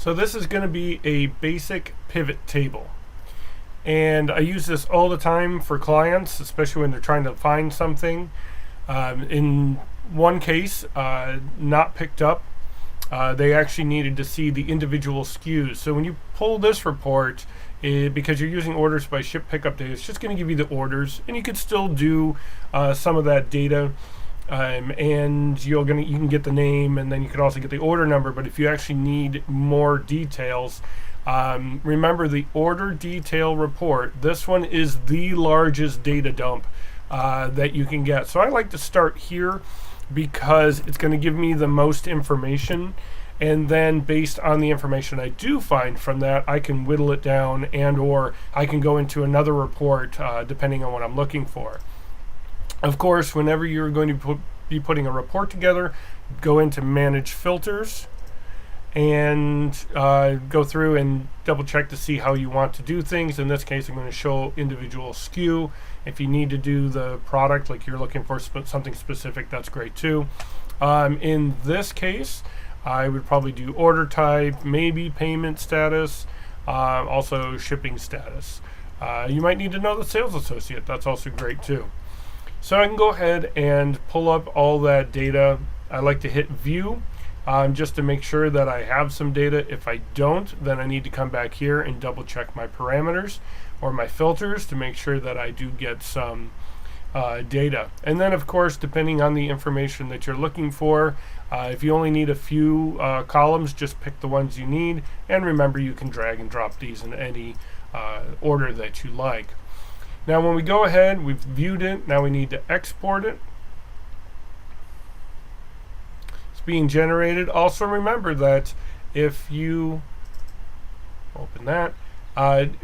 So this is going to be a basic pivot table. And I use this all the time for clients, especially when they're trying to find something. In one case, not picked up, they actually needed to see the individual SKUs. So when you pull this report, because you're using orders by ship pickup date, it's just going to give you the orders, and you could still do some of that data. And you can get the name, and then you could also get the order number. But if you actually need more details, remember the order detail report. This one is the largest data dump that you can get. So I like to start here because it's going to give me the most information, and then based on the information I do find from that, I can whittle it down, and or I can go into another report depending on what I'm looking for. Of course, whenever you're going to be putting a report together, go into Manage Filters and go through and double check to see how you want to do things. In this case, I'm going to show individual SKU. If you need to do the product, like you're looking for something specific, that's great too. In this case, I would probably do order type, maybe payment status, also shipping status. You might need to know the sales associate. That's also great too. So I can go ahead and pull up all that data. I like to hit view just to make sure that I have some data. If I don't, then I need to come back here and double check my parameters or my filters to make sure that I do get some data. And then of course, depending on the information that you're looking for, if you only need a few columns, just pick the ones you need. And remember, you can drag and drop these in any order that you like. Now when we go ahead, we've viewed it, now we need to export it. It's being generated. Also remember that if you open that,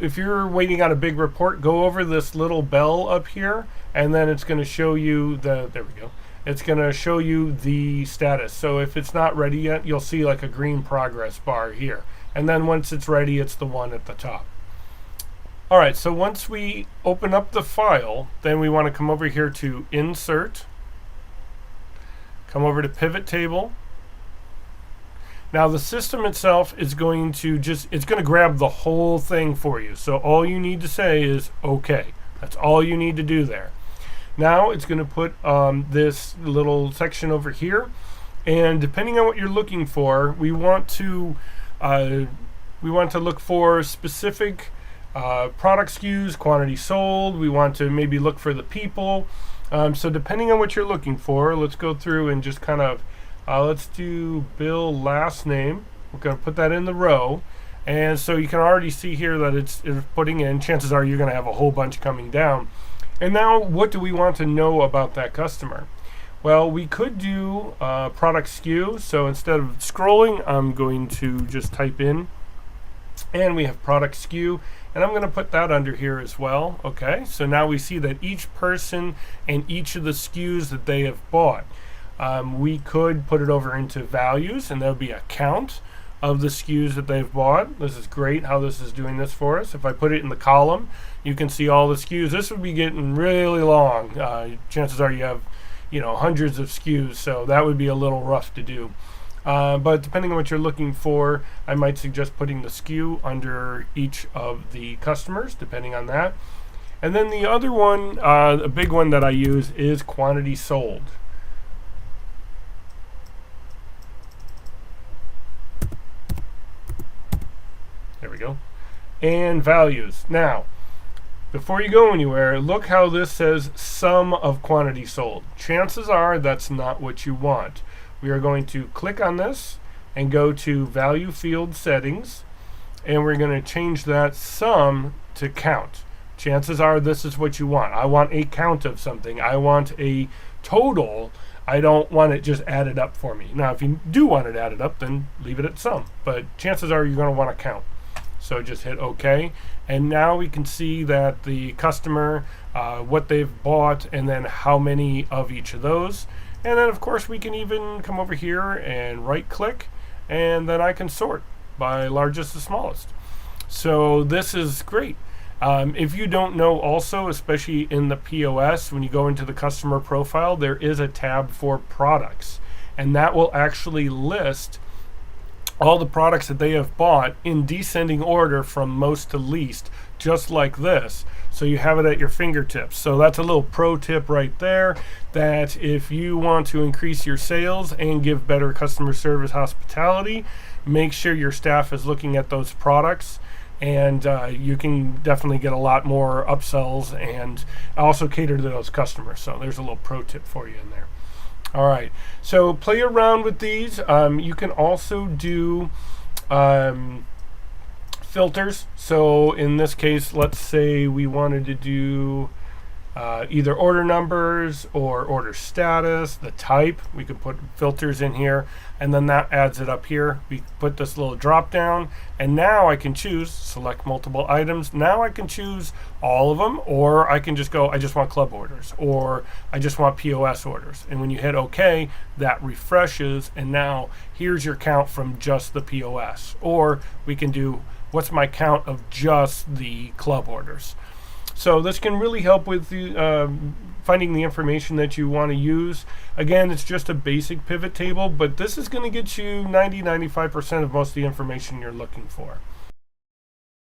if you're waiting on a big report, go over this little bell up here, and then it's going to show you there we go. It's going to show you the status. So if it's not ready yet, you'll see like a green progress bar here. And then once it's ready, it's the one at the top. All right, so once we open up the file, then we want to come over here to Insert, come over to Pivot Table. Now the system itself is going to it's going to grab the whole thing for you. So all you need to say is OK. That's all you need to do there. Now it's going to put this little section over here, and depending on what you're looking for, we want to look for specific product SKUs, quantity sold. We want to maybe look for the people. So depending on what you're looking for, let's go through and just kind of let's do Bill last name. We're going to put that in the row, and so you can already see here that it's putting in. Chances are you're going to have a whole bunch coming down. And now what do we want to know about that customer? Well, we could do product SKU. So instead of scrolling, I'm going to just type in, and we have product SKU, and I'm going to put that under here as well. Okay, so now we see that each person and each of the SKUs that they have bought. We could put it over into values, and that would be a count of the SKUs that they've bought. This is great how this is doing this for us. If I put it in the column, you can see all the SKUs. This would be getting really long. Chances are you have hundreds of SKUs, so that would be a little rough to do. But depending on what you're looking for, I might suggest putting the SKU under each of the customers, depending on that. And then the other one, a big one that I use, is quantity sold. There we go. And values. Now, before you go anywhere, look how this says sum of quantity sold. Chances are that's not what you want. We are going to click on this and go to value field settings, and we're going to change that sum to count. Chances are this is what you want. I want a count of something. I want a total. I don't want it just added up for me. Now, if you do want it added up, then leave it at sum. But chances are you're going to want to count. So just hit OK. And now we can see that the customer, what they've bought, and then how many of each of those. And then of course we can even come over here and right click, and then I can sort by largest to smallest. So this is great. If you don't know also, especially in the POS, when you go into the customer profile, there is a tab for products, and that will actually list all the products that they have bought in descending order from most to least, just like this. So you have it at your fingertips. So that's a little pro tip right there, that if you want to increase your sales and give better customer service hospitality, make sure your staff is looking at those products, and you can definitely get a lot more upsells and also cater to those customers. So there's a little pro tip for you in there. All right, so play around with these. You can also do filters. So in this case, let's say we wanted to do either order numbers or order status, the type. We could put filters in here, and then that adds it up here. We put this little drop down, and now I can choose select multiple items. Now I can choose all of them, or I can just go, I just want club orders, or I just want POS orders. And when you hit OK, that refreshes, and now here's your count from just the POS. Or we can do, what's my count of just the club orders? So this can really help with the, finding the information that you want to use. Again, it's just a basic pivot table, but this is going to get you 90-95% of most of the information you're looking for.